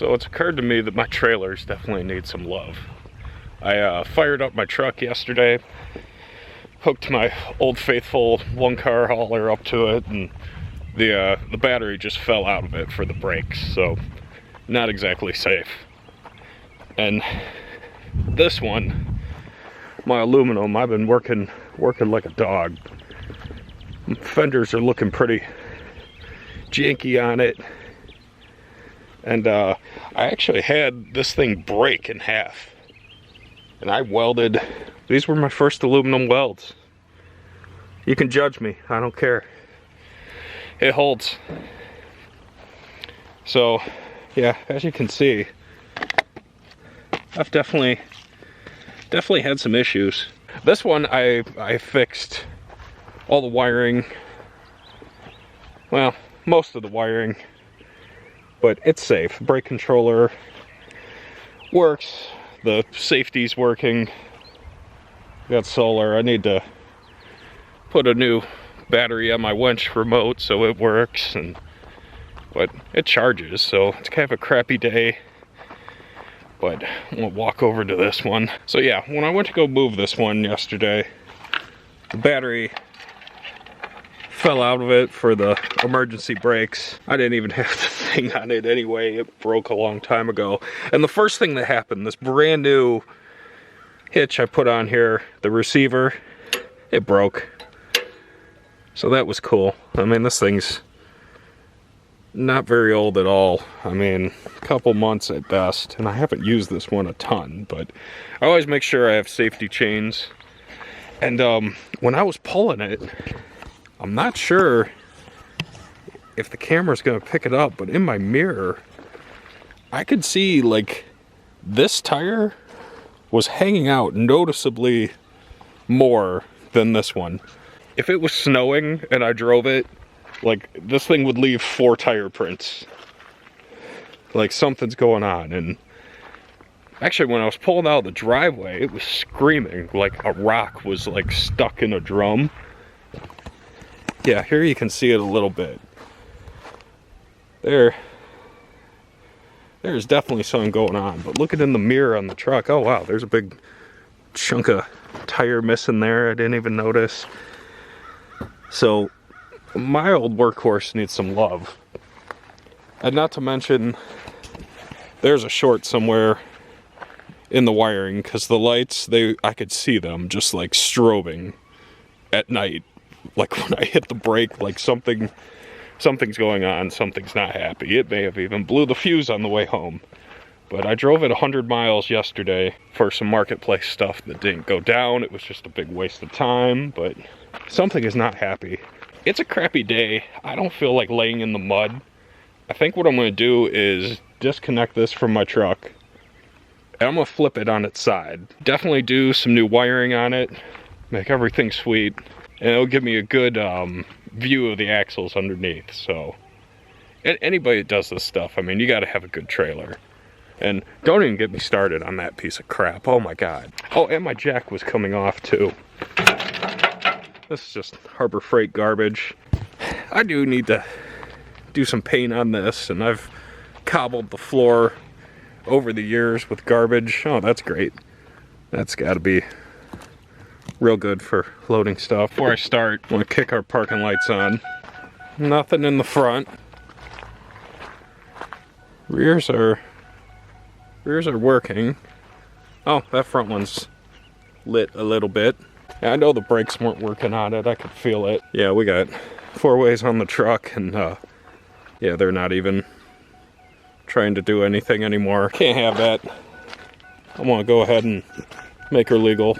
So it's occurred to me that my trailers definitely need some love. I fired up my truck yesterday, hooked my Old Faithful one-car hauler up to it, and the battery just fell out of it for the brakes, so not exactly safe. And this one, my aluminum, I've been working like a dog. Fenders are looking pretty janky on it. And I actually had this thing break in half. And I welded, these were my first aluminum welds. You can judge me, I don't care. It holds. So, yeah, as you can see, I've definitely had some issues. This one, I fixed all the wiring. Well, most of the wiring. But it's safe. Brake controller works. The safety's working. Got solar. I need to put a new battery on my winch remote so it works. But it charges, so it's kind of a crappy day. But I'm gonna walk over to this one. So yeah, when I went to go move this one yesterday, the battery fell out of it for the emergency brakes. I didn't even have the thing on it anyway. It broke a long time ago. And the first thing that happened, this brand new hitch I put on here, the receiver, it broke. So that was cool. I mean, this thing's not very old at all. I mean, a couple months at best. And I haven't used this one a ton, but I always make sure I have safety chains. And when I was pulling it, I'm not sure if the camera's gonna pick it up, but in my mirror, I could see like this tire was hanging out noticeably more than this one. If it was snowing and I drove it, like this thing would leave 4 tire prints. Like something's going on. And actually when I was pulling out of the driveway, it was screaming like a rock was like stuck in a drum. Yeah, here you can see it a little bit. There's definitely something going on, but looking in the mirror on the truck, oh wow, there's a big chunk of tire missing there. I didn't even notice. So my old workhorse needs some love. And not to mention, there's a short somewhere in the wiring, because the lights, I could see them just like strobing at night. Like when I hit the brake, like something's going on, something's not happy. It may have even blew the fuse on the way home. But I drove it 100 miles yesterday for some marketplace stuff that didn't go down. It was just a big waste of time, but something is not happy. It's a crappy day. I don't feel like laying in the mud. I think what I'm going to do is disconnect this from my truck, and I'm going to flip it on its side. Definitely do some new wiring on it, make everything sweet. And it'll give me a good view of the axles underneath. So, anybody that does this stuff, I mean, you got to have a good trailer. And don't even get me started on that piece of crap. Oh my God. Oh, and my jack was coming off too. This is just Harbor Freight garbage. I do need to do some paint on this, and I've cobbled the floor over the years with garbage. Oh, that's great. That's got to be real good for loading stuff. Before I start, I want to kick our parking lights on. Nothing in the front. Rears are working. Oh, that front one's lit a little bit. Yeah, I know the brakes weren't working on it. I could feel it. Yeah, we got 4-ways on the truck, and yeah, they're not even trying to do anything anymore. Can't have that. I want to go ahead and make her legal.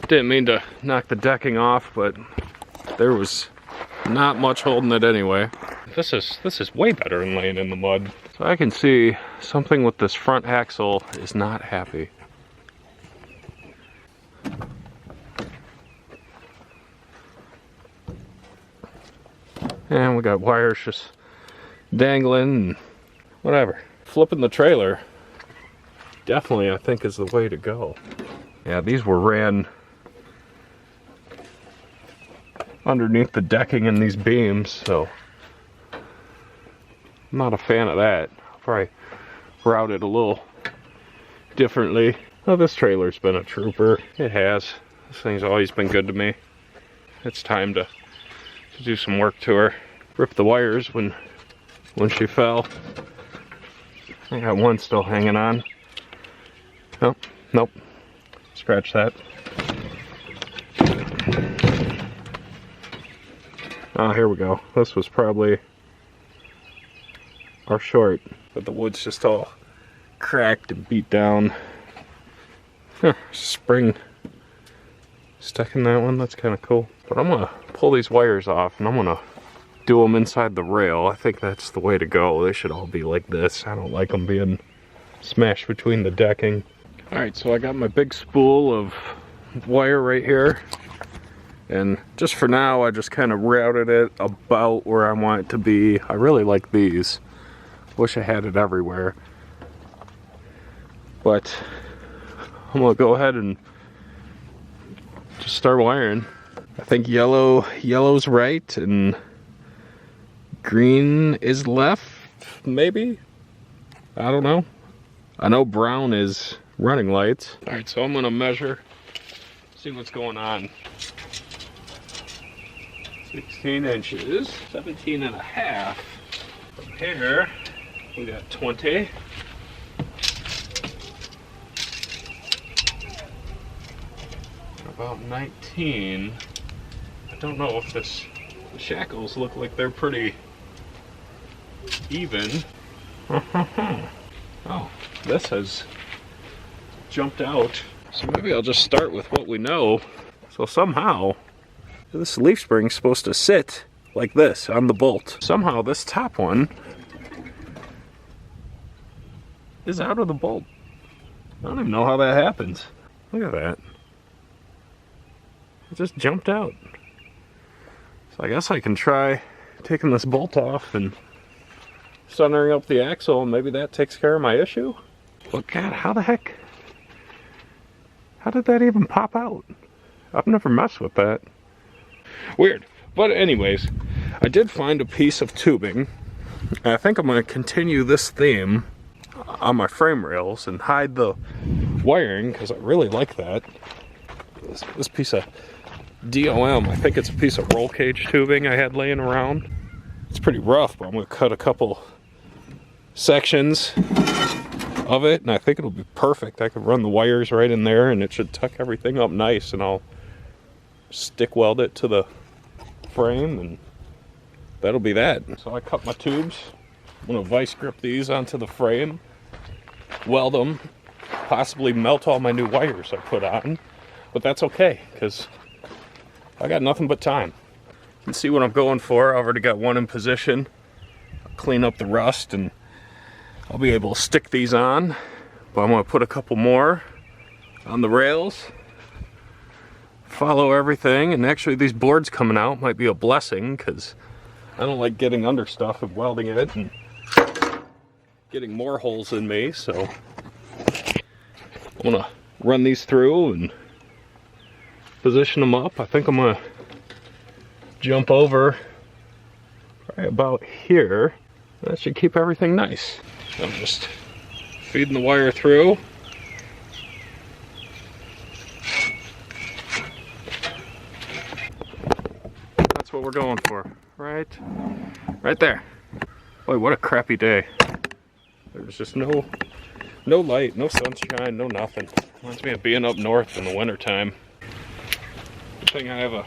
Didn't mean to knock the decking off, but there was not much holding it anyway. This is way better than laying in the mud. So I can see something with this front axle is not happy. And we got wires just dangling and whatever. Flipping the trailer definitely, I think, is the way to go. Yeah, these were ran underneath the decking in these beams, so I'm not a fan of that. I'll probably route it a little differently. Oh, this trailer's been a trooper. It has. This thing's always been good to me. It's time to do some work to her. Rip the wires when she fell. I got one still hanging on. Oh, nope. Scratch that. Oh, here we go. This was probably our short, but the wood's just all cracked and beat down. Huh, spring stuck in that one. That's kind of cool. But I'm gonna pull these wires off and I'm gonna do them inside the rail. I think that's the way to go. They should all be like this. I don't like them being smashed between the decking. All right, so I got my big spool of wire right here. And just for now, I just kind of routed it about where I want it to be. I really like these. Wish I had it everywhere. But I'm gonna go ahead and just start wiring. I think yellow's right and green is left, maybe? I don't know. I know brown is running lights. All right, so I'm gonna measure, see what's going on. 16 inches, 17 and a half. From here, we got 20. About 19. I don't know if the shackles look like they're pretty even. Oh, this has jumped out. So maybe I'll just start with what we know. So somehow, this leaf spring's supposed to sit like this on the bolt. Somehow this top one is out of the bolt. I don't even know how that happens. Look at that. It just jumped out. So I guess I can try taking this bolt off and centering up the axle, and maybe that takes care of my issue. But God, how the heck? How did that even pop out? I've never messed with that. Weird. But anyways, I did find a piece of tubing. And I think I'm going to continue this theme on my frame rails and hide the wiring, because I really like that. This piece of DOM, I think it's a piece of roll cage tubing I had laying around. It's pretty rough, but I'm going to cut a couple sections of it, and I think it'll be perfect. I could run the wires right in there, and it should tuck everything up nice, and I'll stick weld it to the frame, and that'll be that. So I cut my tubes. I'm going to vice grip these onto the frame, weld them, possibly melt all my new wires I put on, but that's okay, because I got nothing but time. You can see what I'm going for. I've already got one in position. I'll clean up the rust and I'll be able to stick these on, but I'm going to put a couple more on the rails, follow everything, and actually these boards coming out might be a blessing, because I don't like getting under stuff and welding it and getting more holes in me. So I'm going to run these through and position them up. I think I'm going to jump over right about here. That should keep everything nice. I'm just feeding the wire through. That's what we're going for. Right there. Boy, what a crappy day. There's just no light, no sunshine, no nothing. Reminds me of being up north in the wintertime. Good thing I have a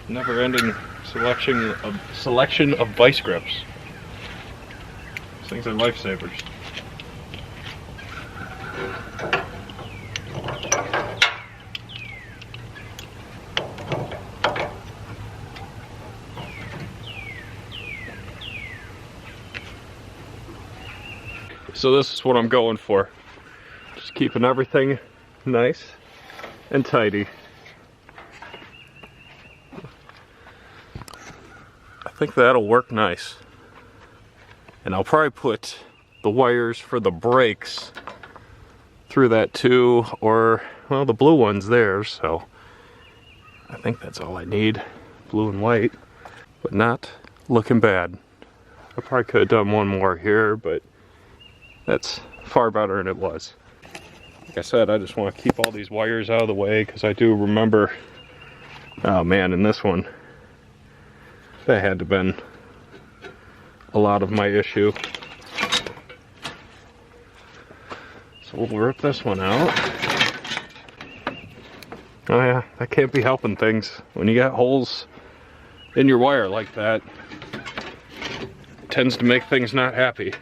never-ending selection of vice grips. These things are lifesavers. So this is what I'm going for. Just keeping everything nice and tidy. I think that'll work nice. And I'll probably put the wires for the brakes through that too, or, well, the blue one's there, so I think that's all I need. Blue and white, but not looking bad. I probably could have done one more here, but that's far better than it was. Like I said, I just want to keep all these wires out of the way, because I do remember, oh man, in this one, that had to have been a lot of my issue. So we'll rip this one out. Oh yeah, that can't be helping things. When you got holes in your wire like that, it tends to make things not happy.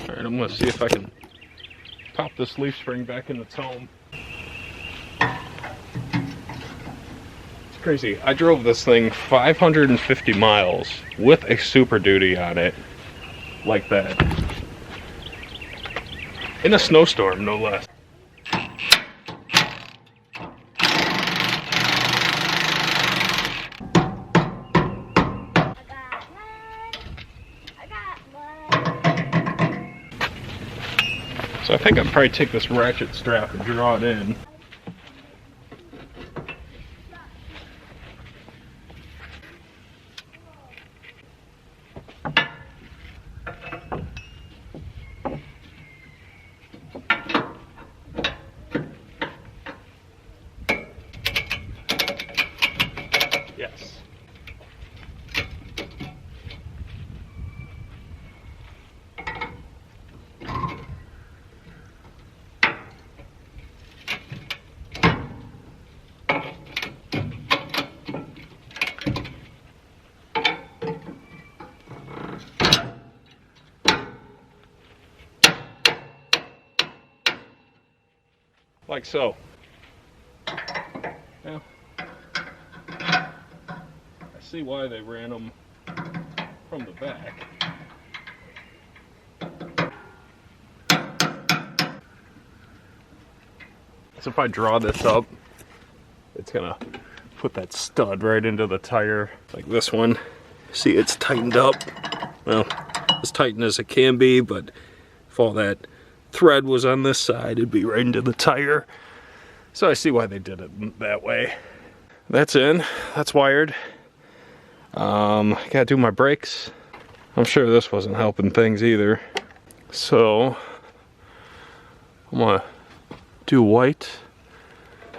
Alright, I'm gonna see if I can pop this leaf spring back in its home. It's crazy. I drove this thing 550 miles with a Super Duty on it, like that. In a snowstorm, no less. So I think I'd probably take this ratchet strap and draw it in. Yes. Like so. Yeah. I see why they ran them from the back. So if I draw this up, it's gonna put that stud right into the tire. Like this one. See, it's tightened up. Well, as tight as it can be, but if all that thread was on this side, it'd be right into the tire. So I see why they did it that way. That's in, that's wired. Gotta do my brakes. I'm sure this wasn't helping things either. So I'm gonna do white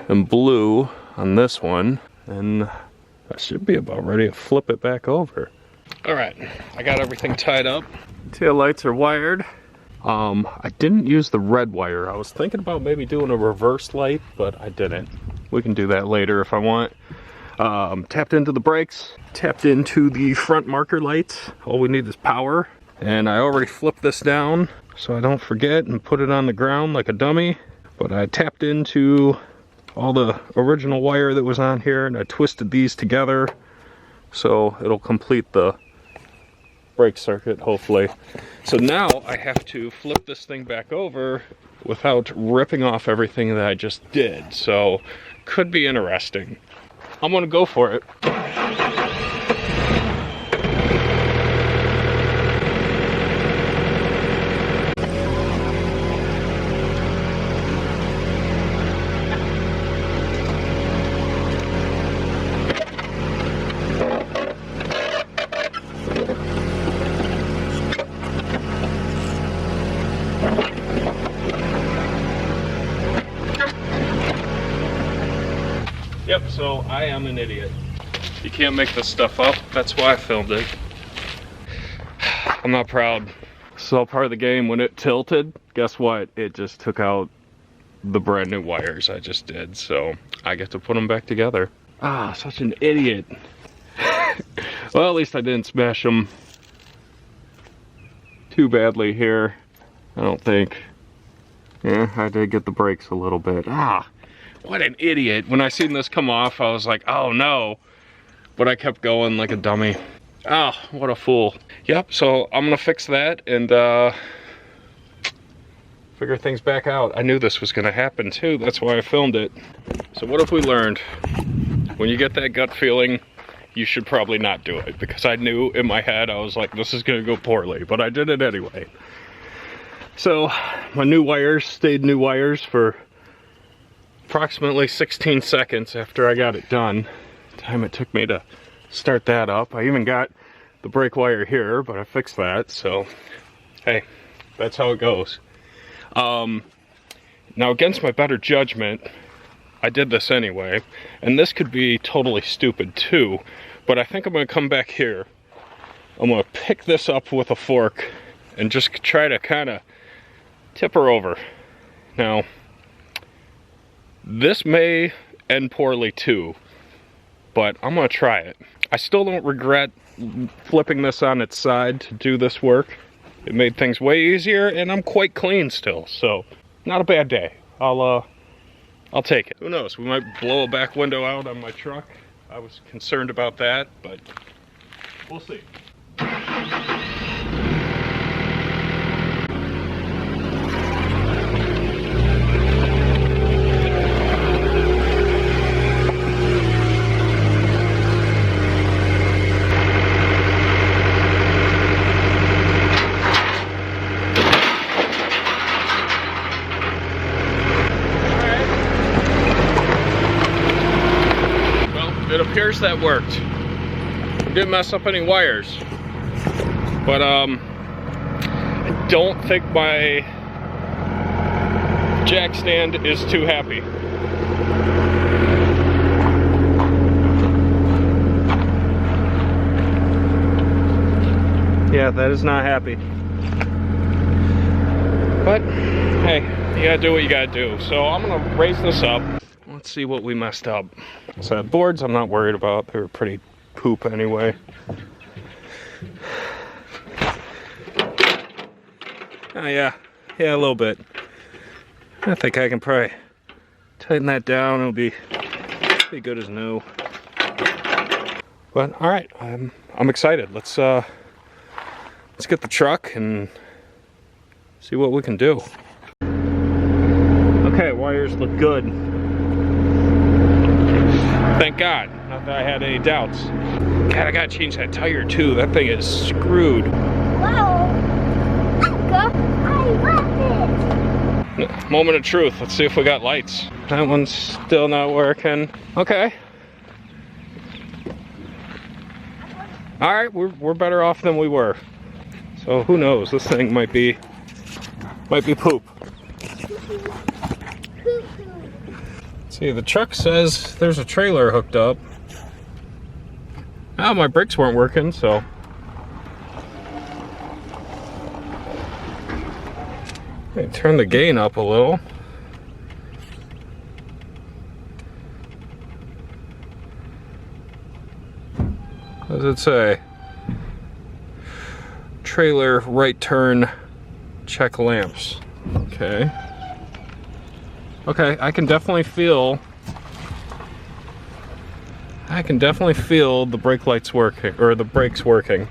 and blue on this one, and I should be about ready to flip it back over. All right, I got everything tied up. Tail lights are wired. I didn't use the red wire. I was thinking about maybe doing a reverse light, but I didn't. We can do that later if I want. Tapped into the brakes, tapped into the front marker lights. All we need is power. And I already flipped this down so I don't forget and put it on the ground like a dummy. But I tapped into all the original wire that was on here, and I twisted these together so it'll complete the brake circuit, hopefully. So now I have to flip this thing back over without ripping off everything that I just did. So could be interesting. I'm gonna go for it. so I am an idiot. You can't make this stuff up. That's why I filmed it. I'm not proud. So part of the game, when it tilted, guess what? It just took out the brand new wires I just did. So I get to put them back together. Ah, such an idiot. Well, at least I didn't smash them too badly here, I don't think. Yeah, I did get the brakes a little bit. Ah, what an idiot. When I seen this come off, I was like, oh no. But I kept going like a dummy. Ah, what a fool. Yep, so I'm gonna fix that and figure things back out. I knew this was gonna happen too, that's why I filmed it. So what have we learned? When you get that gut feeling, you should probably not do it, because I knew in my head, I was like, this is gonna go poorly, but I did it anyway. So my new wires stayed new wires for approximately 16 seconds after I got it done. The time it took me to start that up. I even got the brake wire here, but I fixed that, so hey, that's how it goes. Now against my better judgment, I did this anyway, and this could be totally stupid too, but I think I'm gonna come back here. I'm gonna pick this up with a fork and just try to kind of tip her over. Now, this may end poorly too, but I'm gonna try it. I still don't regret flipping this on its side to do this work. It made things way easier, and I'm quite clean still, so not a bad day. I'll take it. Who knows, we might blow a back window out on my truck. I was concerned about that, but we'll see. It appears that worked. Didn't mess up any wires, but I don't think my jack stand is too happy. Yeah, that is not happy. But hey, you gotta do what you gotta do. So I'm gonna raise this up. Let's see what we messed up. So boards I'm not worried about. They were pretty poop anyway. Oh yeah, a little bit. I think I can probably tighten that down. It'll be good as new. But all right, I'm excited. Let's get the truck and see what we can do. Okay, wires look good. Thank God, not that I had any doubts. God, I gotta change that tire too. That thing is screwed. Wow, I love it. Moment of truth. Let's see if we got lights. That one's still not working. Okay. All right, we're better off than we were. So who knows? This thing might be poop. See, the truck says there's a trailer hooked up. Oh, my brakes weren't working, so. Let me turn the gain up a little. What does it say? Trailer right turn check lamps. Okay. Okay, I can definitely feel the brake lights working, or the brakes working.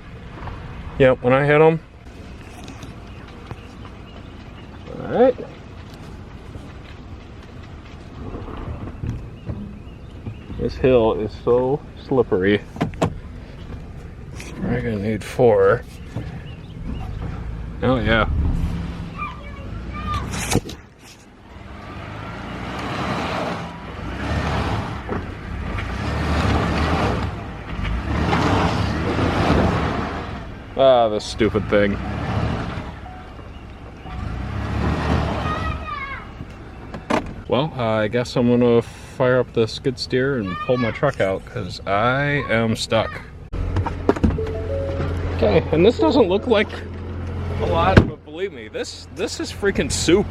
Yep, when I hit them. All right. This hill is so slippery. We're gonna need 4. Oh yeah. Ah, this stupid thing. Well, I guess I'm gonna fire up the skid steer and pull my truck out because I am stuck. Okay, and this doesn't look like a lot, but believe me, this is freaking soup.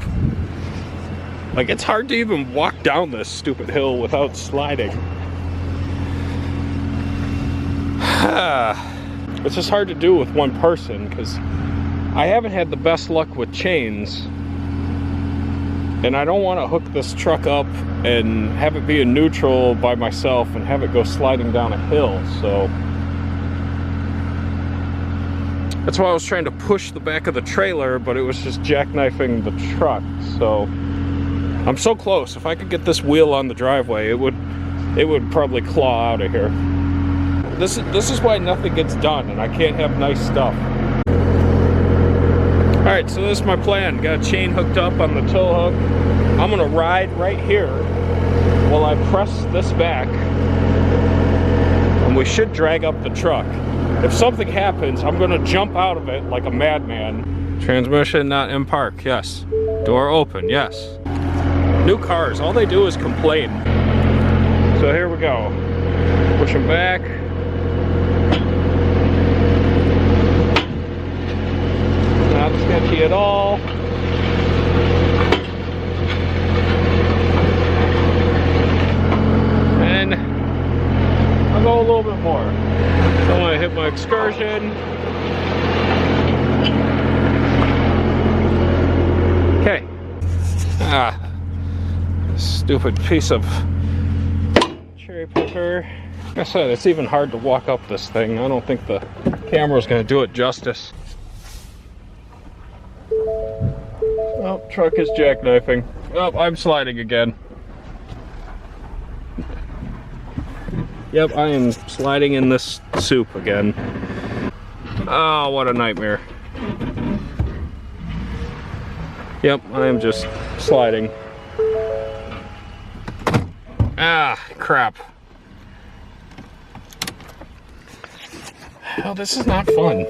Like, it's hard to even walk down this stupid hill without sliding. It's just hard to do with one person because I haven't had the best luck with chains. And I don't want to hook this truck up and have it be in neutral by myself and have it go sliding down a hill, so that's why I was trying to push the back of the trailer, but it was just jackknifing the truck. So I'm so close. If I could get this wheel on the driveway, it would probably claw out of here. This is why nothing gets done, and I can't have nice stuff. Alright, so this is my plan. Got a chain hooked up on the tow hook. I'm gonna ride right here while I press this back, and we should drag up the truck. If something happens, I'm gonna jump out of it like a madman. Transmission not in park, yes. Door open, yes. New cars, all they do is complain. So here we go. Push them back. Not sketchy at all. And I'll go a little bit more. So I'm gonna hit my excursion. Okay. Stupid piece of cherry picker. Like I said, it's even hard to walk up this thing. I don't think the camera's gonna do it justice. Oh, truck is jackknifing. Oh, I'm sliding again. Yep, I am sliding in this soup again. Oh, what a nightmare. Yep, I am just sliding. Ah, crap. Oh, this is not fun.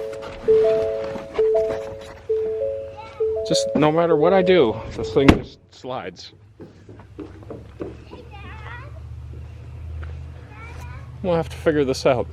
Just no matter what I do, this thing just slides. We'll have to figure this out.